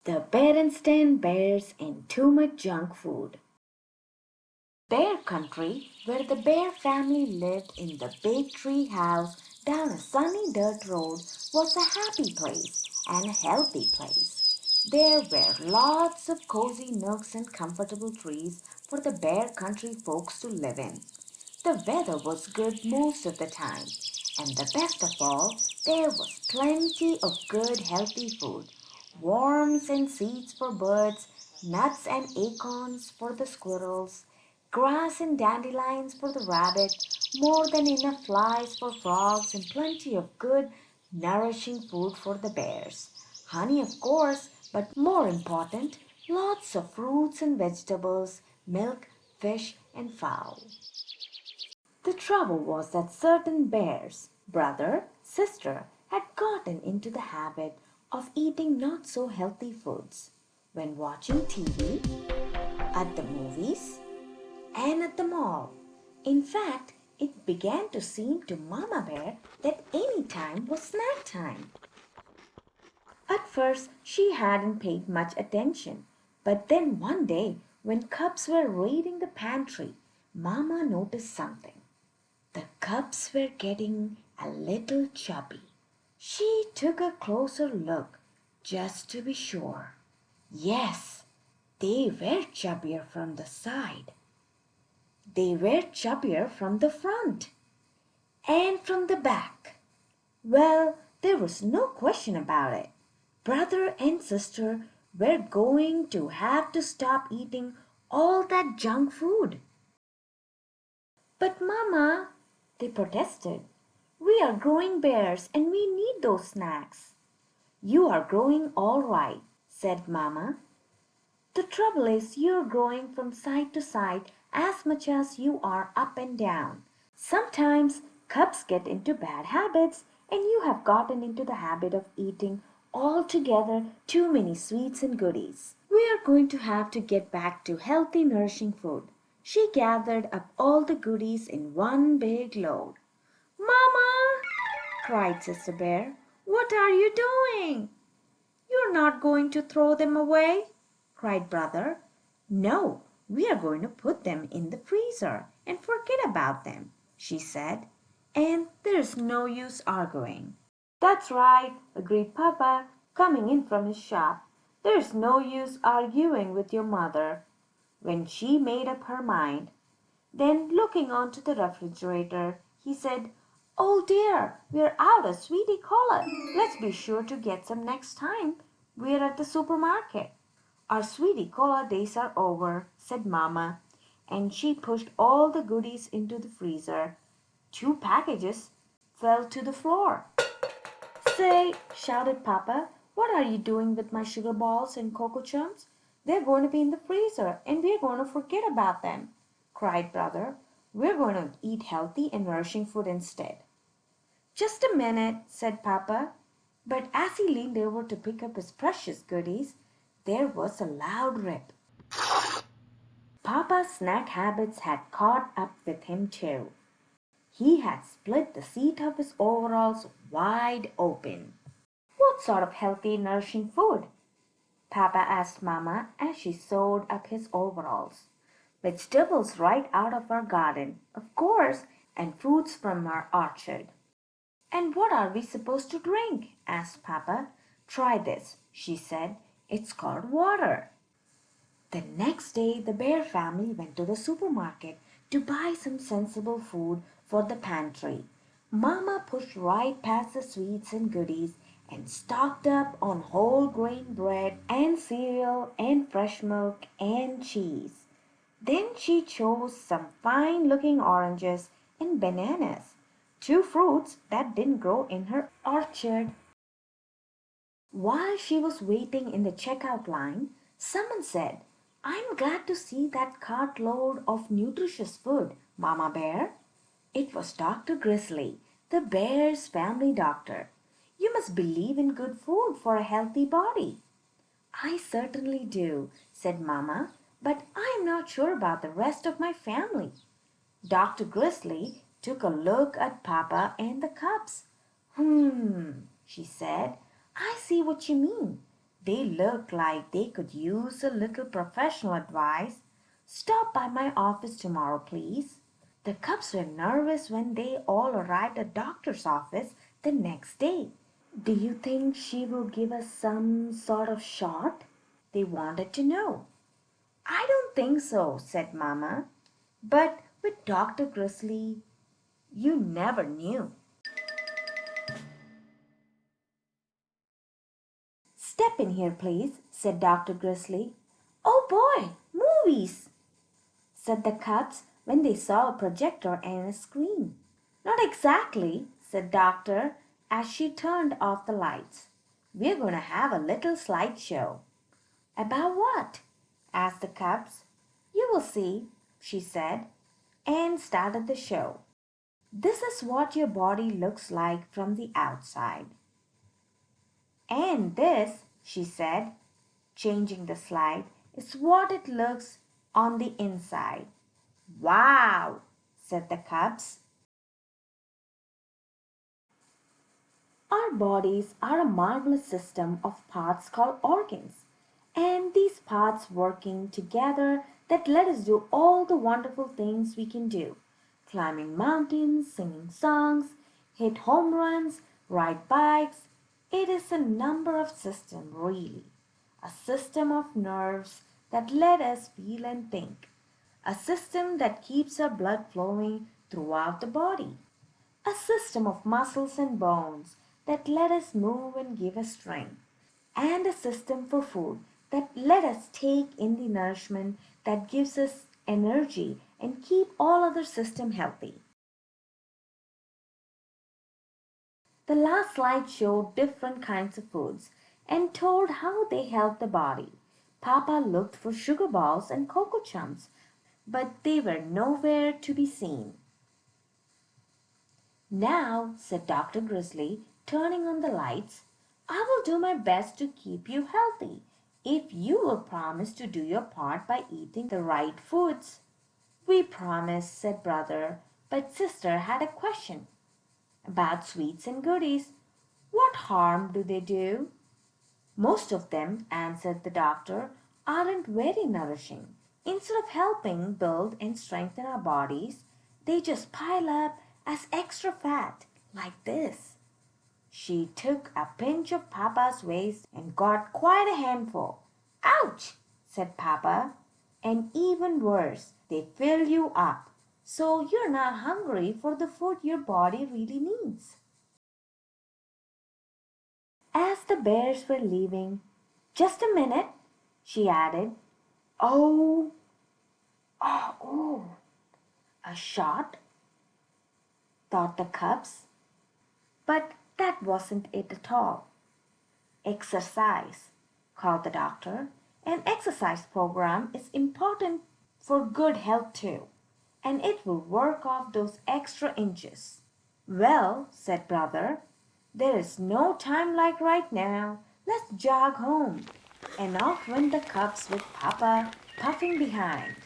The Berenstain Bears and Too Much Junk Food. Bear Country, where the Bear family lived in the big tree house down a sunny dirt road, was a happy place and a healthy place. There were lots of cozy nooks and comfortable trees for the Bear Country folks to live in. The weather was good most of the time, and the best of all, there was plenty of good healthy food. Worms and seeds for birds, nuts and acorns for the squirrels, grass and dandelions for the rabbit, more than enough flies for frogs, and plenty of good, nourishing food for the bears. Honey, of course, but more important, lots of fruits and vegetables, milk, fish, and fowl. The trouble was that certain bears, brother, sister, had gotten into the habit of eating not so healthy foods. When watching TV, at the movies, and at the mall. In fact, it began to seem to Mama Bear that any time was snack time. At first, she hadn't paid much attention, but then one day, when cubs were raiding the pantry, Mama noticed something. The cubs were getting a little chubby. She took a closer look just to be sure. Yes, they were chubbier from the side. They were chubbier from the front and from the back. Well, there was no question about it. Brother and sister were going to have to stop eating all that junk food. But Mama, they protested, we are growing bears and we need those snacks. You are growing all right, said Mama. The trouble is you're growing from side to side as much as you are up and down. Sometimes cubs get into bad habits and you have gotten into the habit of eating altogether too many sweets and goodies. We are going to have to get back to healthy, nourishing food. She gathered up all the goodies in one big load. Mama! Cried Sister Bear. What are you doing? You're not going to throw them away? Cried Brother. No, we are going to put them in the freezer and forget about them, she said. And there's no use arguing. That's right, agreed Papa, coming in from his shop. There's no use arguing with your mother. When she made up her mind, then looking onto the refrigerator, he said, Oh dear, we're out of sweetie cola. Let's be sure to get some next time we're at the supermarket. Our sweetie cola days are over, said Mama, and she pushed all the goodies into the freezer. 2 packages fell to the floor. Say, shouted Papa, what are you doing with my sugar balls and cocoa chunks? They're going to be in the freezer and we're going to forget about them, cried Brother. We're going to eat healthy and nourishing food instead. Just a minute, said Papa. But as he leaned over to pick up his precious goodies, there was a loud rip. Papa's snack habits had caught up with him too. He had split the seat of his overalls wide open. What sort of healthy, nourishing food? Papa asked Mama as she sewed up his overalls. Vegetables right out of our garden, of course, and fruits from our orchard. And what are we supposed to drink? Asked Papa. Try this, she said. It's called water. The next day, the Bear family went to the supermarket to buy some sensible food for the pantry. Mama pushed right past the sweets and goodies and stocked up on whole grain bread and cereal and fresh milk and cheese. Then she chose some fine looking oranges and bananas, 2 fruits that didn't grow in her orchard. While she was waiting in the checkout line, someone said, I'm glad to see that cartload of nutritious food, Mama Bear. It was Dr. Grizzly, the bear's family doctor. You must believe in good food for a healthy body. I certainly do, said Mama, but I am not sure about the rest of my family. Dr. Grizzly took a look at Papa and the cubs. She said, I see what you mean. They look like they could use a little professional advice. Stop by my office tomorrow, please. The cubs were nervous when they all arrived at doctor's office the next day. Do you think she will give us some sort of shot? They wanted to know. I don't think so, said Mama. But with Dr. Grizzly, you never knew. Step in here, please, said Dr. Grizzly. Oh boy, movies, said the cubs when they saw a projector and a screen. Not exactly, said Doctor as she turned off the lights. We're going to have a little slideshow. About what? Asked the cubs. You will see, she said, and started the show. This is what your body looks like from the outside. And this, she said, changing the slide, is what it looks on the inside. Wow, said the cubs. Our bodies are a marvelous system of parts called organs, and these parts working together that let us do all the wonderful things we can do. Climbing mountains, singing songs, hit home runs, ride bikes. It is a number of system really. A system of nerves that let us feel and think. A system that keeps our blood flowing throughout the body. A system of muscles and bones that let us move and give us strength, and a system for food that let us take in the nourishment that gives us energy and keep all other system healthy. The last slide showed different kinds of foods and told how they help the body. Papa looked for sugar balls and cocoa chunks, but they were nowhere to be seen. Now, said Dr. Grizzly, turning on the lights, I will do my best to keep you healthy if you will promise to do your part by eating the right foods. We promise, said brother, but sister had a question about sweets and goodies. What harm do they do? Most of them, answered the doctor, aren't very nourishing. Instead of helping build and strengthen our bodies, they just pile up as extra fat, like this. She took a pinch of Papa's waist and got quite a handful. Ouch, said Papa. And even worse, they fill you up, so you're not hungry for the food your body really needs. As the bears were leaving, just a minute, she added. Oh, oh, a shot, thought the cubs. But that wasn't it at all. Exercise, called the doctor. An exercise program is important for good health too, and it will work off those extra inches. Well, said brother, there is no time like right now. Let's jog home. And off went the cubs with Papa puffing behind.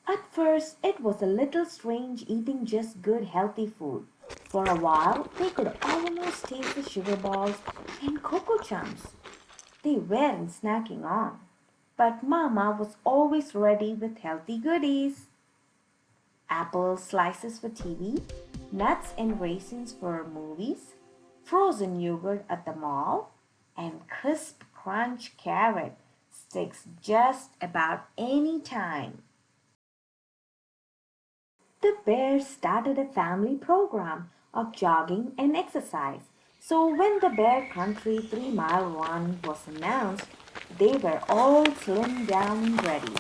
At first, it was a little strange eating just good, healthy food. For a while, they could almost taste the sugar balls and cocoa chunks they weren't snacking on. But Mama was always ready with healthy goodies. Apple slices for TV, nuts and raisins for movies, frozen yogurt at the mall, and crisp crunch carrot sticks just about any time. The bears started a family program of jogging and exercise. So when the Bear Country 3-mile run was announced, they were all slimmed down and ready.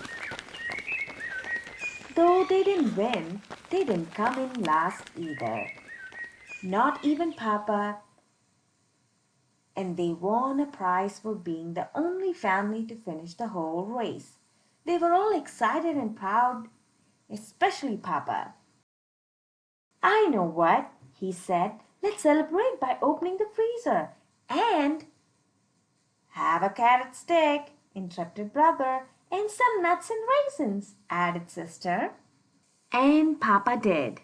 Though they didn't win, they didn't come in last either. Not even Papa, and they won a prize for being the only family to finish the whole race. They were all excited and proud, especially Papa. I know what, he said. Let's celebrate by opening the freezer. And have a carrot stick, interrupted brother. And some nuts and raisins, added sister. And Papa did.